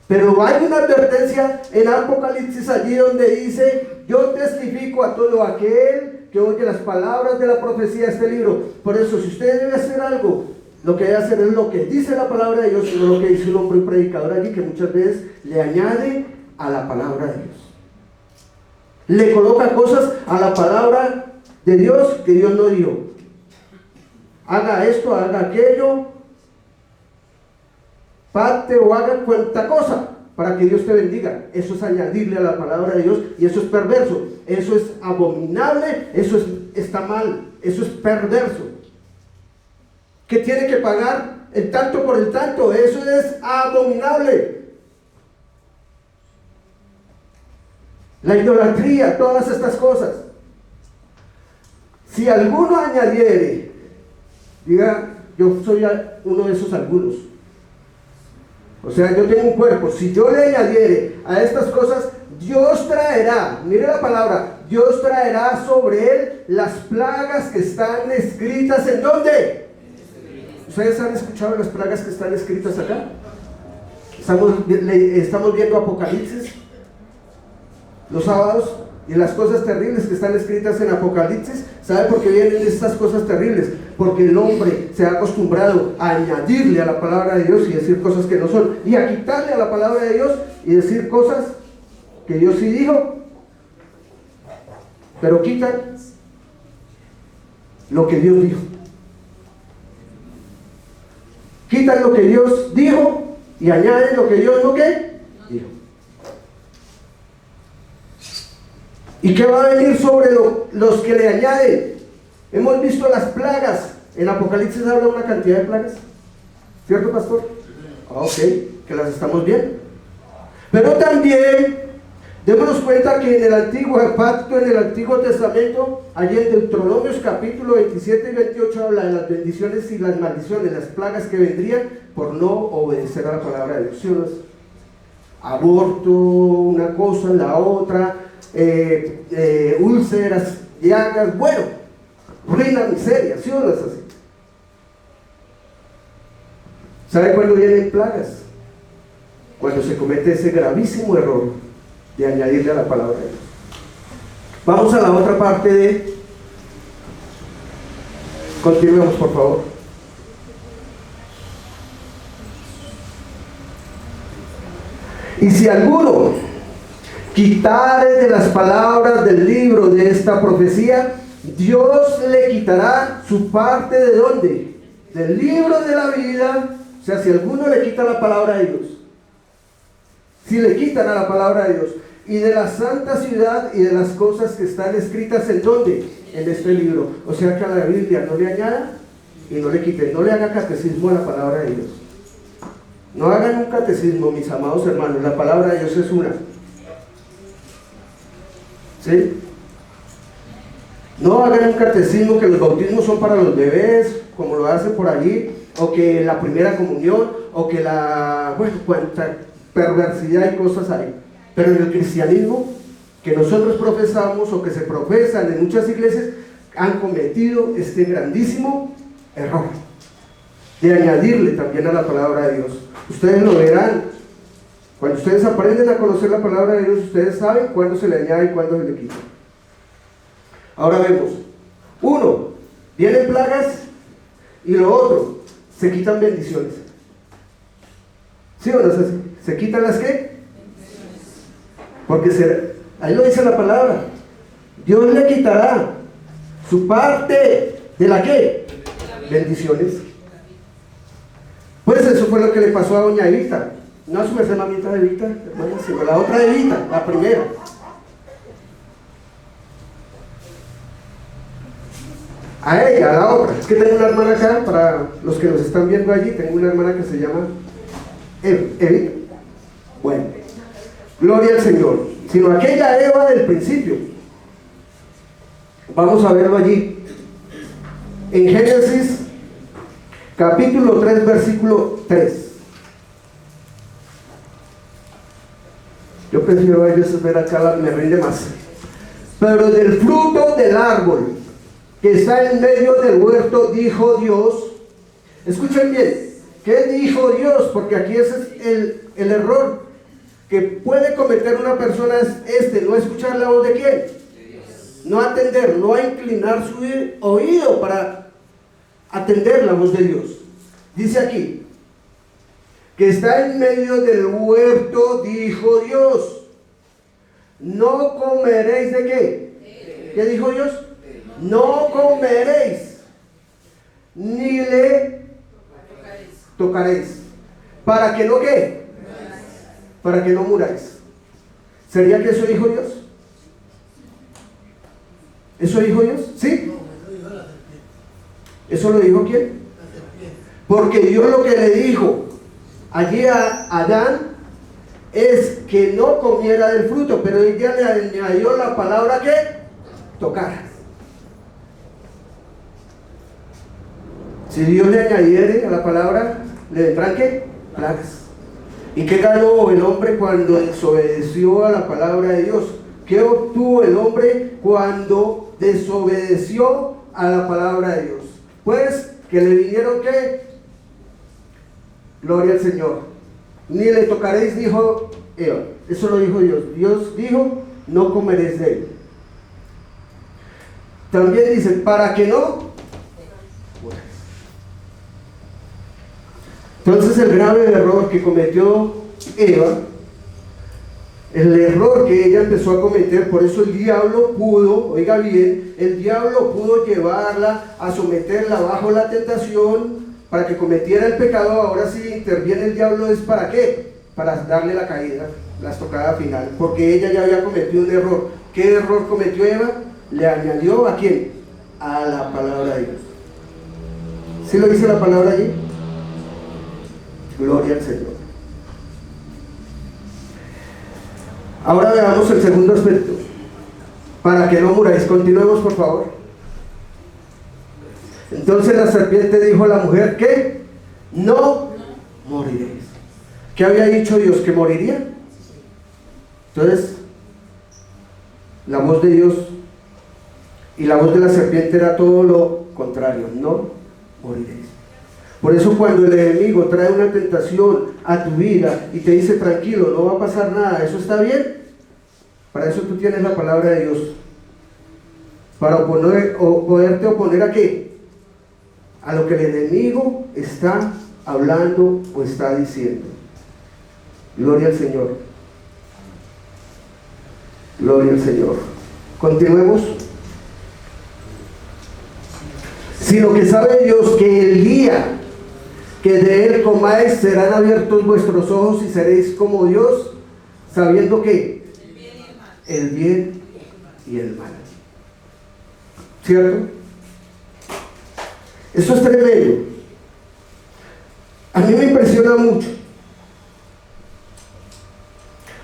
Pero hay una advertencia en Apocalipsis allí donde dice: yo testifico a todo aquel que oye las palabras de la profecía de este libro. Por eso, si usted debe hacer algo, lo que debe hacer es lo que dice la palabra de Dios, no lo que dice un hombre predicador allí, que muchas veces le añade a la palabra de Dios, le coloca cosas a la palabra de Dios que Dios no dijo. Haga esto, haga aquello, pacte o haga cuanta cosa para que Dios te bendiga. Eso es añadirle a la palabra de Dios, y eso es perverso, eso es abominable, eso está mal, eso es perverso. Que tiene que pagar el tanto por el tanto, eso es abominable. La idolatría, todas estas cosas. Si alguno añadiere, diga, yo soy uno de esos algunos. O sea, yo tengo un cuerpo. Si yo le añadiere a estas cosas, Dios traerá, mire la palabra, Dios traerá sobre él las plagas que están escritas ¿en dónde? ¿Ustedes han escuchado las plagas que están escritas acá? Estamos viendo Apocalipsis los sábados, y las cosas terribles que están escritas en Apocalipsis. ¿Sabe por qué vienen estas cosas terribles? Porque el hombre se ha acostumbrado a añadirle a la palabra de Dios y decir cosas que no son, y a quitarle a la palabra de Dios y decir cosas que Dios sí dijo, pero quitan lo que Dios dijo. Quitan lo que Dios dijo y añaden lo que Dios no dijo. ¿Y qué va a venir sobre los que le añaden? Hemos visto las plagas. En Apocalipsis habla una cantidad de plagas, ¿cierto, pastor? Ok, que las estamos viendo. Pero también démonos cuenta que en el antiguo pacto, en el Antiguo Testamento, allí en Deuteronomios capítulo 27 y 28 habla de las bendiciones y las maldiciones, las plagas que vendrían por no obedecer a la palabra de Dios. Aborto, una cosa, la otra, úlceras, llagas, bueno, ruina, miseria, ¿sí o no es así? ¿Sabe cuándo vienen plagas? Cuando se comete ese gravísimo error de añadirle a la palabra de Dios. Vamos a la otra parte de... Continuemos, por favor. Y si alguno quitare de las palabras del libro de esta profecía, Dios le quitará su parte ¿de dónde? Del libro de la vida. O sea, si alguno le quita la palabra de Dios, si le quitan a la palabra de Dios, y de la santa ciudad y de las cosas que están escritas ¿en dónde? En este libro. O sea que a la Biblia no le añada y no le quiten, no le haga catecismo a la palabra de Dios. No hagan un catecismo, mis amados hermanos, la palabra de Dios es una. ¿Sí? No hagan un catecismo que los bautismos son para los bebés, como lo hacen por allí, o que la primera comunión, o que cuánta perversidad y cosas hay. Pero en el cristianismo que nosotros profesamos o que se profesan en muchas iglesias, han cometido este grandísimo error de añadirle también a la palabra de Dios. Ustedes lo verán. Cuando ustedes aprenden a conocer la palabra de Dios, ustedes saben cuándo se le añade y cuándo se le quita. Ahora vemos. Uno, vienen plagas, y lo otro, se quitan bendiciones. ¿Sí o no es así? ¿Se quitan las qué? Porque ahí lo dice la palabra. Dios le quitará su parte de la qué? Bendiciones. Pues eso fue lo que le pasó a doña Evita. No a su merced mamita de Evita, hermana, sino a la otra Evita, la primera. A ella, a la otra. Es que tengo una hermana acá, para los que nos están viendo allí, tengo una hermana que se llama Evita. Bueno, gloria al Señor. Sino aquella Eva del principio. Vamos a verlo allí. En Génesis, capítulo 3, versículo 3. Yo prefiero a veces ver acá, me rinde más. Pero del fruto del árbol que está en medio del huerto, dijo Dios. Escuchen bien, ¿qué dijo Dios? Porque aquí ese es el error que puede cometer una persona, es no escuchar la voz de quién, no atender, no inclinar su oído para atender la voz de Dios. Dice aquí que está en medio del huerto, dijo Dios, no comeréis de qué. ¿Qué dijo Dios? No comeréis, ni le tocaréis. ¿Para que no qué? Para que no muráis. ¿Sería que eso dijo Dios? ¿Eso dijo Dios? ¿Sí? ¿Eso lo dijo quién? Porque Dios lo que le dijo allí a Adán es que no comiera del fruto, pero ella le añadió la palabra que tocar. Si Dios le añadiere a la palabra, le vendrán ¿qué? Plagas. ¿Y qué ganó el hombre cuando desobedeció a la palabra de Dios? ¿Qué obtuvo el hombre cuando desobedeció a la palabra de Dios? Pues que le vinieron ¿qué? Gloria al Señor. Ni le tocaréis, dijo Eva. Eso lo dijo Dios. Dios dijo, no comeréis de él. También dice, para que no. Entonces el grave error que cometió Eva, el error que ella empezó a cometer, por eso el diablo pudo, oiga bien, el diablo pudo llevarla a someterla bajo la tentación para que cometiera el pecado. Ahora sí interviene el diablo, ¿es para qué? Para darle la caída, la estocada final, porque ella ya había cometido un error. ¿Qué error cometió Eva? Le añadió ¿a quién? A la palabra de Dios. ¿Sí lo dice la palabra allí? Gloria al Señor. Ahora veamos el segundo aspecto. Para que no muráis. Continuemos, por favor. Entonces la serpiente dijo a la mujer que no moriréis. ¿Qué había dicho Dios? ¿Que moriría? Entonces la voz de Dios y la voz de la serpiente era todo lo contrario. No moriréis. Por eso cuando el enemigo trae una tentación a tu vida y te dice tranquilo, no va a pasar nada, ¿eso está bien? Para eso tú tienes la palabra de Dios. Para poderte oponer ¿a qué? A lo que el enemigo está hablando o está diciendo. Gloria al Señor. Gloria al Señor. Continuemos. Sino que sabe Dios que el día que de él comáis serán abiertos vuestros ojos y seréis como Dios, sabiendo que el bien y el mal. ¿Cierto? Esto es tremendo. A mí me impresiona mucho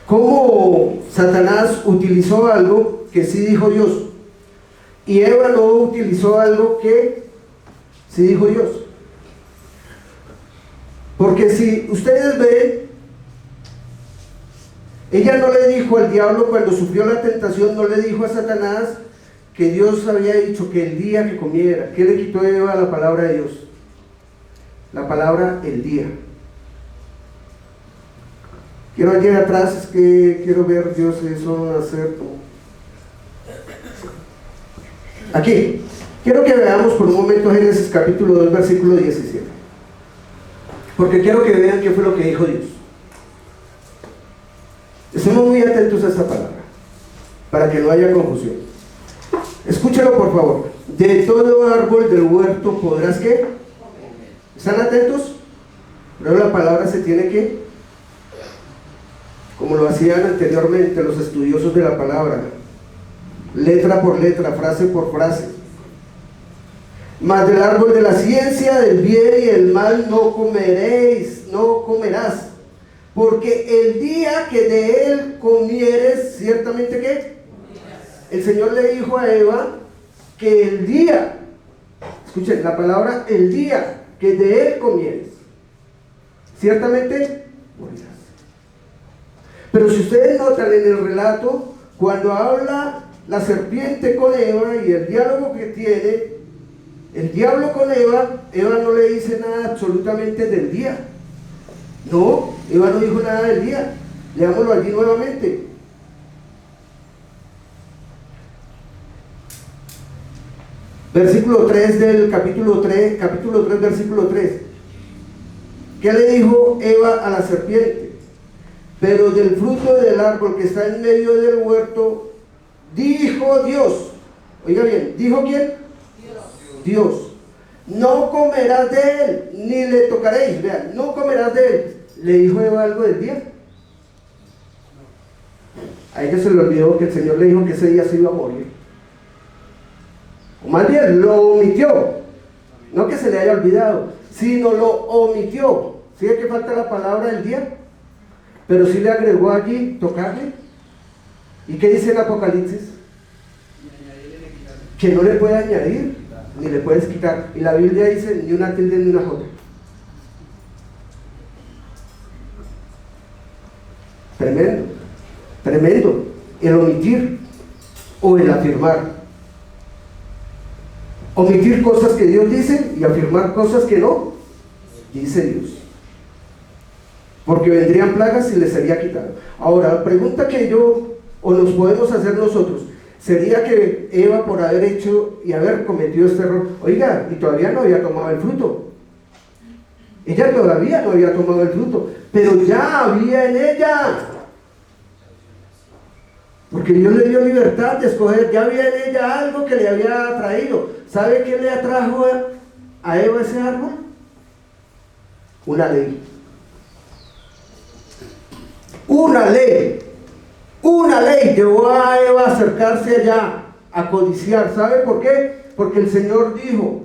cómo Satanás utilizó algo que sí dijo Dios y Eva no utilizó algo que sí dijo Dios. Porque si ustedes ven, ella no le dijo al diablo cuando sufrió la tentación, no le dijo a Satanás que Dios había dicho que el día que comiera. ¿Qué le quitó a Eva la palabra de Dios? La palabra el día. Quiero ir atrás, es que quiero ver Dios eso hacer. Aquí, quiero que veamos por un momento Génesis capítulo 2, versículo 17. Porque quiero que vean qué fue lo que dijo Dios. Estemos muy atentos a esta palabra, para que no haya confusión. Escúchalo por favor. De todo árbol del huerto podrás ¿qué? ¿Están atentos? Pero la palabra se tiene que, como lo hacían anteriormente los estudiosos de la palabra, letra por letra, frase por frase. Mas del árbol de la ciencia del bien y el mal no comeréis, no comerás, porque el día que de él comieres, ciertamente ¿qué? El Señor le dijo a Eva que el día, escuchen la palabra, el día que de él comieres, ciertamente morirás. Pero si ustedes notan en el relato, cuando habla la serpiente con Eva y el diálogo que tiene el diablo con Eva, Eva no le dice nada absolutamente del día. No, Eva no dijo nada del día. Leámoslo allí nuevamente. Versículo 3 del capítulo 3, versículo 3. ¿Qué le dijo Eva a la serpiente? Pero del fruto del árbol que está en medio del huerto, dijo Dios. Oiga bien, ¿dijo quién? Dios. No comerás de él, ni le tocaréis. Vean, no comerás de él. ¿Le dijo Eva algo del día? A ella se le olvidó que el Señor le dijo que ese día se iba a morir. O más bien, lo omitió. No que se le haya olvidado, sino lo omitió. ¿Sí que falta la palabra del día? Pero sí le agregó allí tocarle. ¿Y qué dice el Apocalipsis? Que no le puede añadir ni le puedes quitar. Y la Biblia dice ni una tilde ni una jota. Tremendo, tremendo el omitir o el afirmar. Omitir cosas que Dios dice y afirmar cosas que no dice Dios, porque vendrían plagas y les sería quitado. Ahora, la pregunta que yo o nos podemos hacer nosotros sería que Eva, por haber hecho y haber cometido este error, oiga, y todavía no había tomado el fruto. Ella todavía no había tomado el fruto, pero ya había en ella, porque Dios le dio libertad de escoger. Ya había en ella algo que le había traído. ¿Sabe qué le atrajo a Eva ese árbol? Una ley. Una ley. Una ley llevó a Eva a acercarse allá, a codiciar. ¿Sabe por qué? Porque el Señor dijo,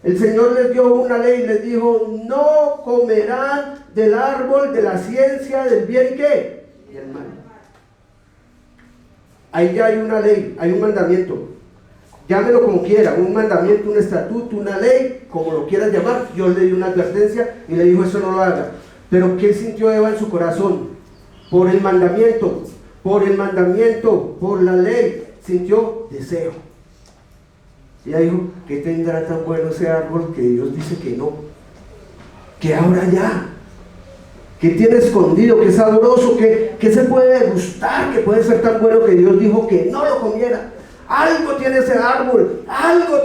el Señor les dio una ley, les dijo, no comerán del árbol de la ciencia del bien y qué, y el mal. Ahí ya hay una ley, hay un mandamiento. Llámelo como quiera, un mandamiento, un estatuto, una ley, como lo quieras llamar. Dios le dio una advertencia y le dijo, eso no lo haga. Pero ¿qué sintió Eva en su corazón? Por el mandamiento, por la ley, sintió deseo. Y ella dijo, ¿qué tendrá tan bueno ese árbol que Dios dice que no? que ahora ya, que tiene escondido, que es sabroso, que se puede degustar, que puede ser tan bueno que Dios dijo que no lo comiera. Algo tiene ese árbol, algo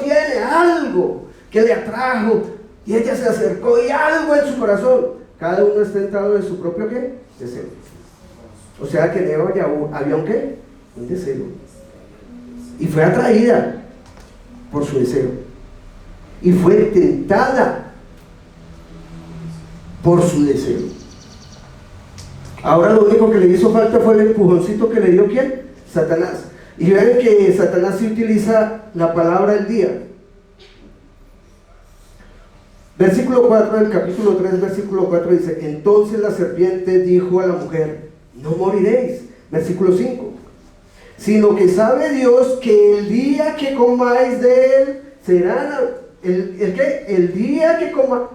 que le atrajo, y ella se acercó y algo en su corazón. Cada uno está entrado de su propio ¿qué? Deseo. O sea que en Eva ya había un ¿qué? Un deseo. Y fue atraída por su deseo. Y fue tentada por su deseo. Ahora lo único que le hizo falta fue el empujoncito que le dio ¿quién? Satanás. Y vean que Satanás sí utiliza la palabra el día. Versículo 4 del capítulo 3, versículo 4 dice: entonces la serpiente dijo a la mujer: no moriréis. Versículo 5: sino que sabe Dios que el día que comáis de él será ¿el qué? El día que coma.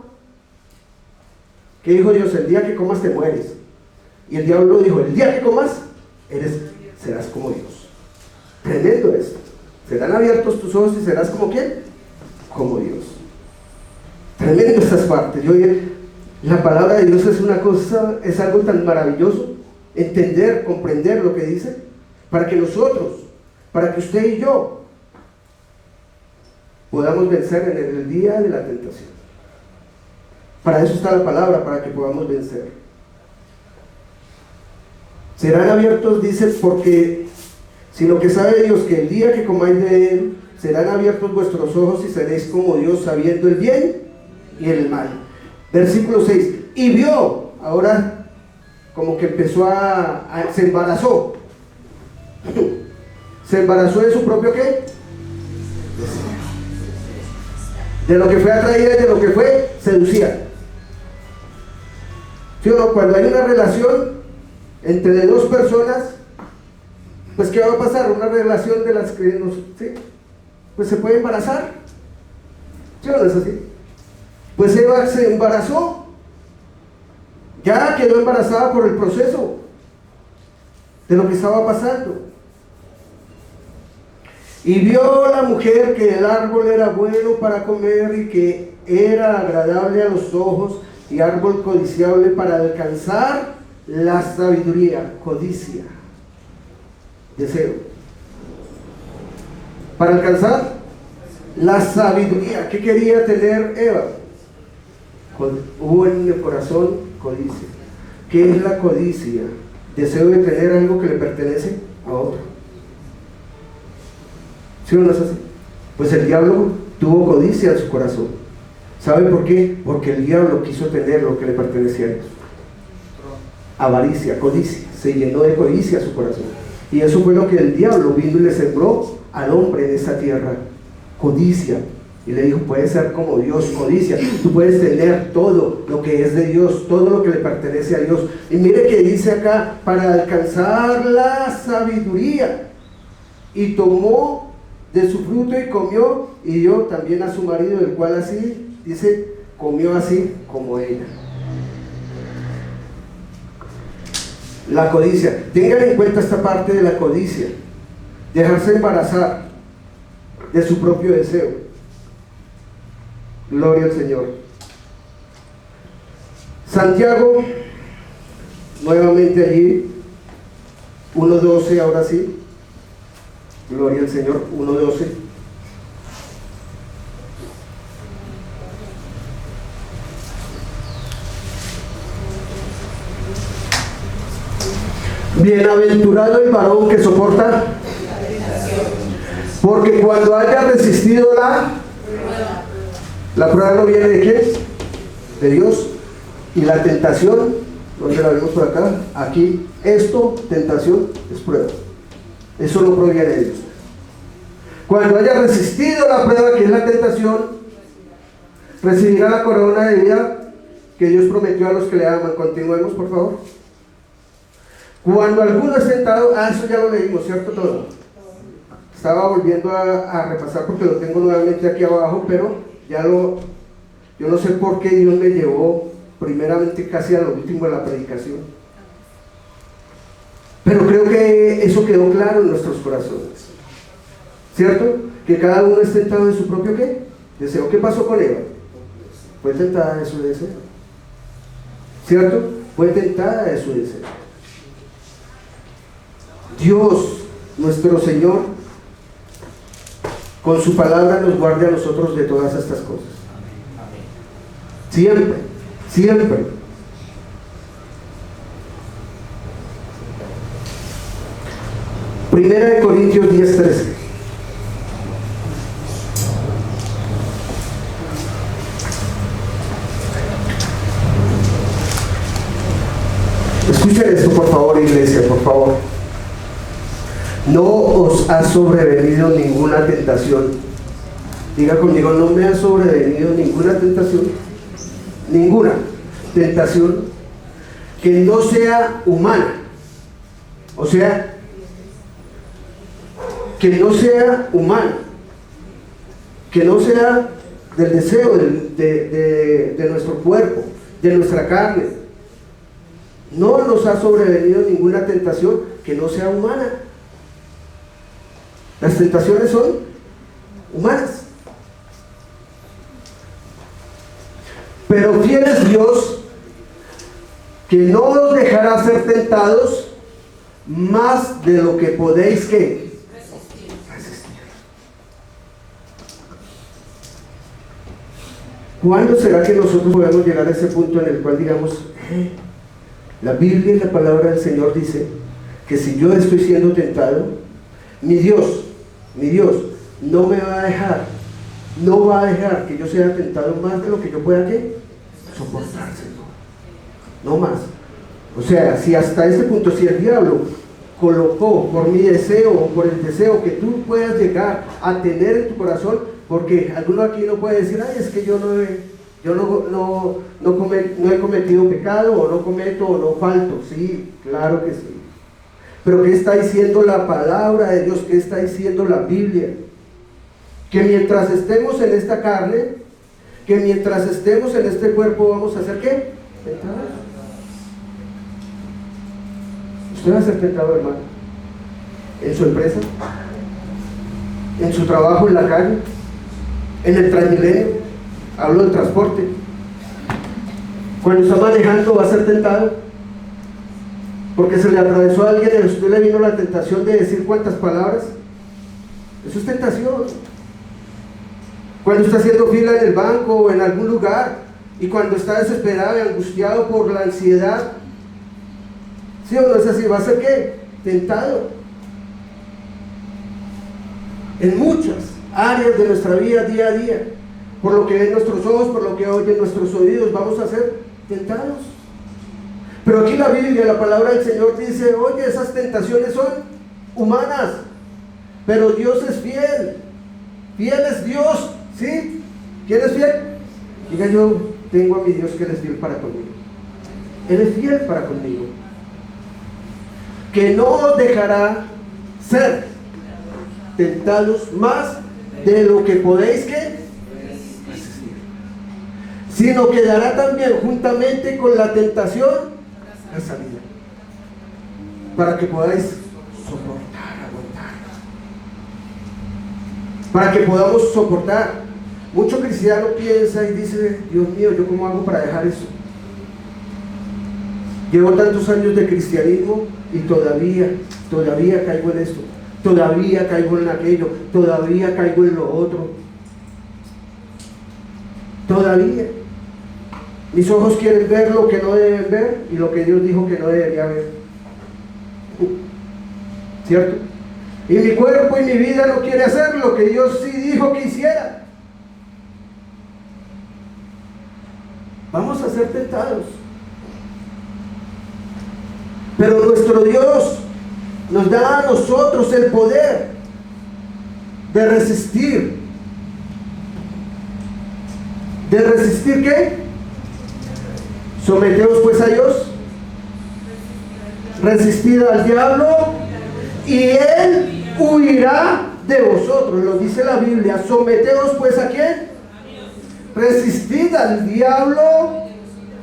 ¿Qué dijo Dios? El día que comas te mueres. Y el diablo dijo: el día que comas serás como Dios. Tremendo esto. Serán abiertos tus ojos y serás como ¿quién? Como Dios. Tremendo estas partes. La palabra de Dios es una cosa, es algo tan maravilloso. Entender, comprender lo que dice, para que nosotros, para que usted y yo podamos vencer en el día de la tentación. Para eso está la palabra, para que podamos vencer. Serán abiertos, dice, porque sino que sabe Dios que el día que comáis de él serán abiertos vuestros ojos y seréis como Dios, sabiendo el bien y el mal. Versículo 6: y vio, ahora como que empezó se embarazó. Se embarazó de su propio ¿qué? De lo que fue atraída y de lo que fue seducida. ¿Sí o no? Cuando hay una relación entre dos personas, pues ¿qué va a pasar? Una relación de las que nos, ¿sí? Pues se puede embarazar. ¿Sí o no es así? Pues Eva se embarazó, ya quedó embarazada por el proceso de lo que estaba pasando. Y vio la mujer que el árbol era bueno para comer y que era agradable a los ojos y árbol codiciable para alcanzar la sabiduría. Codicia, deseo, para alcanzar la sabiduría. ¿Qué quería tener Eva? Hubo en el corazón codicia. ¿Qué es la codicia? Deseo de tener algo que le pertenece a otro. ¿Sí o no es así? Pues el diablo tuvo codicia en su corazón. ¿Sabe por qué? Porque el diablo quiso tener lo que le pertenecía a ellos. Avaricia, codicia. Se llenó de codicia su corazón. Y eso fue lo que el diablo vino y le sembró al hombre en esta tierra. Codicia. Y le dijo: puedes ser como Dios. Codicia. Tú puedes tener todo lo que es de Dios, todo lo que le pertenece a Dios. Y mire que dice acá: para alcanzar la sabiduría. Y tomó de su fruto y comió, y dio también a su marido, el cual así, dice, comió así como ella. La codicia. Tengan en cuenta esta parte de la codicia. Dejarse embarazar de su propio deseo. Gloria al Señor. Santiago, nuevamente allí, 1:12, ahora sí. Gloria al Señor, 1:12. Bienaventurado el varón que soporta, porque cuando haya resistido la prueba no viene de quién, de Dios. Y la tentación, ¿dónde la vemos por acá? Aquí, tentación es prueba. Eso no proviene de Dios. Cuando haya resistido la prueba, que es la tentación, recibirá la corona de vida que Dios prometió a los que le aman. Continuemos, por favor. Cuando alguno es tentado, eso ya lo leímos, ¿cierto? Todo. Estaba volviendo a repasar porque lo tengo nuevamente aquí abajo, pero yo no sé por qué Dios me llevó primeramente casi a lo último de la predicación. Pero creo que eso quedó claro en nuestros corazones, ¿cierto? Que cada uno es tentado de su propio ¿qué? Deseo. ¿Qué pasó con Eva? Fue tentada de su deseo. ¿cierto? Fue tentada de su deseo. Dios, nuestro Señor, con su palabra nos guarde a nosotros de todas estas cosas. Siempre, siempre. Primera de Corintios 10:13. Escuchen esto, por favor, iglesia, por favor. No os ha sobrevenido ninguna tentación. Diga conmigo, no me ha sobrevenido ninguna tentación. Ninguna tentación que no sea humana. O sea, que no sea humana, que no sea del deseo de nuestro cuerpo, de nuestra carne. No nos ha sobrevenido ninguna tentación que no sea humana. Las tentaciones son humanas. Pero fiel es Dios, que no os dejará ser tentados más de lo que podéis ¿qué? Resistir. ¿Cuándo será que nosotros podemos llegar a ese punto en el cual digamos, la Biblia y la palabra del Señor dice que si yo estoy siendo tentado, mi Dios no me va a dejar, no va a dejar que yo sea tentado más de lo que yo pueda ¿qué? Soportar, Señor. No más. O sea, si hasta ese punto, si el diablo colocó por mi deseo o por el deseo que tú puedas llegar a tener en tu corazón, porque alguno aquí no puede decir, ay, es que yo no he cometido pecado, o no cometo, o no falto. Sí, claro que sí. Pero ¿qué está diciendo la palabra de Dios? ¿Qué está diciendo la Biblia? Que mientras estemos en esta carne, que mientras estemos en este cuerpo, vamos a hacer ¿qué? Tentados. Usted va a ser tentado, hermano, en su empresa, en su trabajo en la calle, en el Transmilenio, hablo del transporte. Cuando está manejando va a ser tentado, porque se le atravesó a alguien y a usted le vino la tentación de decir cuántas palabras. Eso es tentación. Cuando está haciendo fila en el banco o en algún lugar, y cuando está desesperado y angustiado por la ansiedad, ¿sí o no es así? ¿Va a ser qué? Tentado. En muchas áreas de nuestra vida, día a día, por lo que ven nuestros ojos, por lo que oyen nuestros oídos, vamos a ser tentados. Pero aquí la Biblia, la palabra del Señor dice, oye, esas tentaciones son humanas, pero Dios es fiel. Fiel es Dios, ¿sí? ¿Quién es fiel? Diga, yo tengo a mi Dios que Él es fiel para conmigo. Él es fiel para conmigo. Que no os dejará ser tentados más de lo que podéis ¿qué? Resistir, sino que dará también juntamente con la tentación la salida, para que podáis soportar, aguantar, para que podamos soportar. Mucho cristiano piensa y dice, Dios mío, ¿yo cómo hago para dejar eso? Llevo tantos años de cristianismo y todavía caigo en esto, todavía caigo en aquello, todavía caigo en lo otro, todavía. Mis ojos quieren ver lo que no deben ver y lo que Dios dijo que no debería ver, ¿cierto? Y mi cuerpo y mi vida no quiere hacer lo que Dios sí dijo que hiciera. Vamos a ser tentados. Pero nuestro Dios nos da a nosotros el poder de resistir. ¿De resistir qué? Someteos pues a Dios, resistid al diablo y Él huirá de vosotros. Lo dice la Biblia. Someteos pues ¿a quién? Resistid al diablo.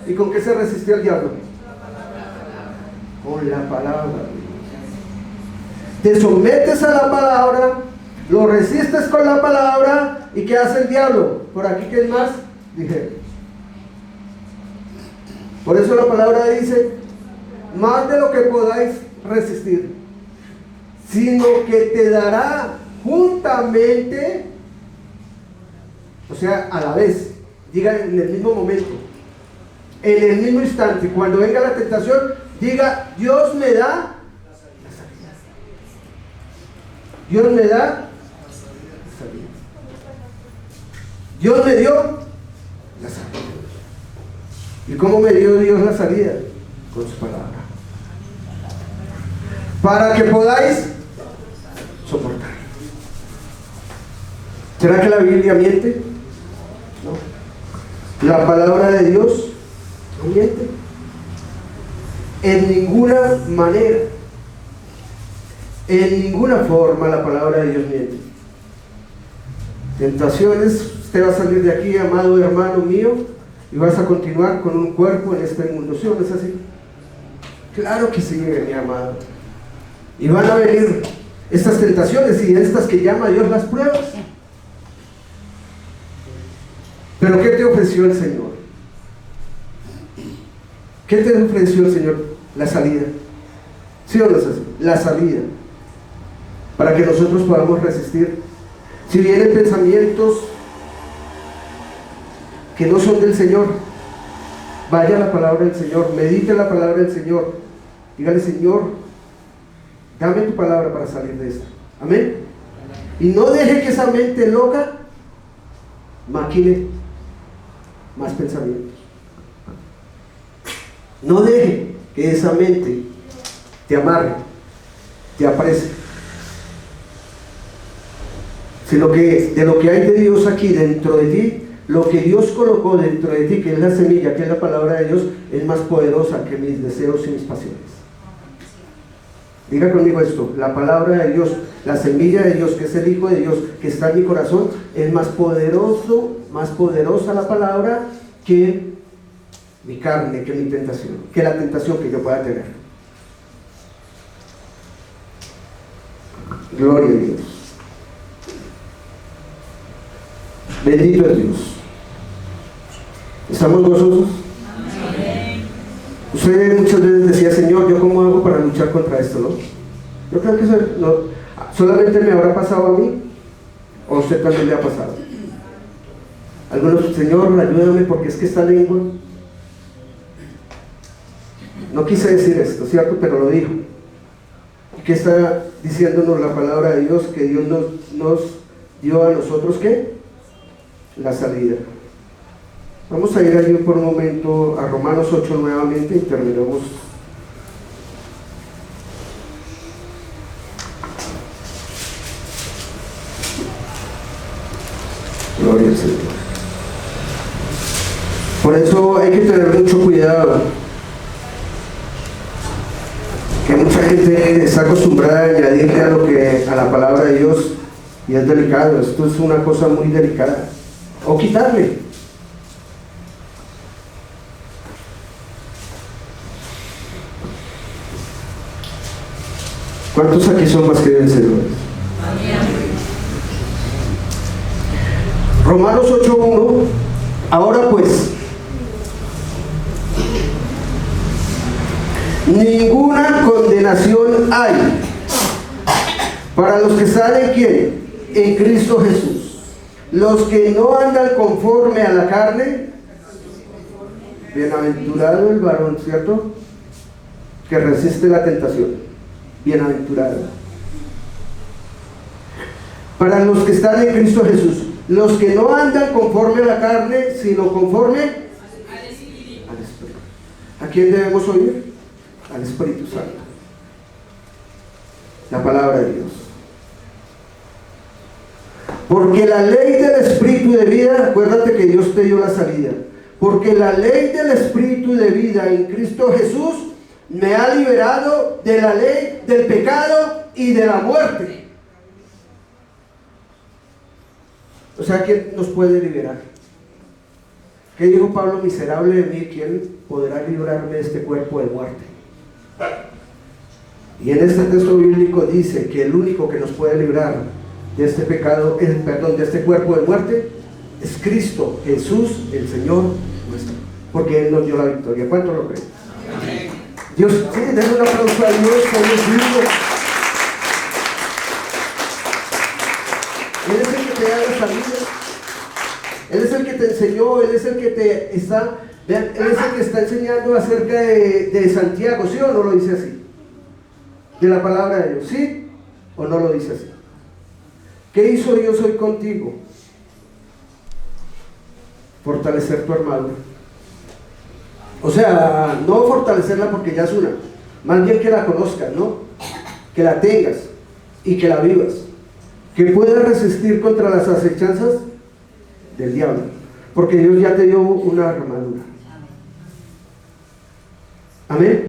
¿Y con qué se resistía al diablo? Con la palabra. Te sometes a la palabra, lo resistes con la palabra. ¿Y qué hace el diablo? Por aquí, ¿qué es más? Dije, Por eso la palabra dice, más de lo que podáis resistir, sino que te dará juntamente, o sea, a la vez, diga en el mismo momento, en el mismo instante, cuando venga la tentación, diga, Dios me da la salida. Dios me da la salida. Dios me dio la salida. ¿Y cómo me dio Dios la salida? Con su palabra. Para que podáis soportar. ¿Será que la Biblia miente? No. La palabra de Dios no miente. En ninguna manera, en ninguna forma la palabra de Dios miente. Tentaciones, usted va a salir de aquí, amado hermano mío, y vas a continuar con un cuerpo en este mundo. ¿Sí o no es así? Claro que sí, mi amado. Y van a venir estas tentaciones y estas que llama Dios las pruebas. Pero ¿qué te ofreció el Señor? ¿Qué te ofreció el Señor? La salida. ¿Sí o no es así? La salida. Para que nosotros podamos resistir. Si vienen pensamientos que no son del Señor, vaya a la palabra del Señor, medite la palabra del Señor, dígale: Señor, dame tu palabra para salir de esto. Amén. Y no deje que esa mente loca maquine más pensamientos. No deje que esa mente te amarre, te aprese. Si de lo que hay de Dios aquí dentro de ti, lo que Dios colocó dentro de ti, que es la semilla, que es la palabra de Dios, es más poderosa que mis deseos y mis pasiones. Diga conmigo esto: la palabra de Dios, la semilla de Dios, que es el Hijo de Dios, que está en mi corazón, es más poderosa la palabra que mi carne, que mi tentación, que la tentación que yo pueda tener. Gloria a Dios. Bendito es Dios. ¿Estamos gozosos? Amén. Usted muchas veces decía: Señor, ¿yo cómo hago para luchar contra esto? ¿No? Yo creo que eso no, solamente me habrá pasado a mí, o a usted también le ha pasado. Algunos: Señor, ayúdame porque es que esta lengua. No quise decir esto, ¿cierto? Pero lo dijo. ¿Qué está diciéndonos la palabra de Dios? Que Dios nos dio a nosotros, ¿qué? La salida. Vamos a ir allí por un momento a Romanos 8 nuevamente y terminamos. Gloria al Señor. Por eso hay que tener mucho cuidado, que mucha gente está acostumbrada a añadirle a la palabra de Dios, y es delicado. Esto es una cosa muy delicada. O quitarle. ¿Cuántos aquí son más que vencedores? Romanos 8:1. Ahora pues, ninguna condenación hay para los que están en ¿quién? En Cristo Jesús. Los que no andan conforme a la carne. Bienaventurado el varón, ¿cierto?, que resiste la tentación. Bienaventurado. Para los que están en Cristo Jesús, los que no andan conforme a la carne, sino conforme al Espíritu. ¿A quién debemos oír? Al Espíritu Santo. La palabra de Dios. Porque la ley del Espíritu de vida, acuérdate que Dios te dio la salida. Porque la ley del Espíritu de vida en Cristo Jesús me ha liberado de la ley del pecado y de la muerte. O sea, ¿quién nos puede liberar? ¿Qué dijo Pablo? Miserable de mí, ¿quién podrá librarme de este cuerpo de muerte? Y en este texto bíblico dice que el único que nos puede librar de este pecado, de este cuerpo de muerte, es Cristo Jesús, el Señor nuestro. porque Él nos dio la victoria. ¿Cuánto lo creen? Dios, sí, denle un aplauso a Dios, que Él es vivo. Él es el que te da la salida. Él es el que te enseñó, Él es el que te está, vean, Él es el que está enseñando acerca de Santiago, ¿sí o no lo dice así? De la palabra de Dios, ¿sí o no lo dice así? ¿Qué hizo Dios hoy contigo? Fortalecer tu armadura. O sea, no fortalecerla porque ya es una, más bien que la conozcas, ¿no? Que la tengas y que la vivas, que puedas resistir contra las acechanzas del diablo, porque Dios ya te dio una armadura. Amén.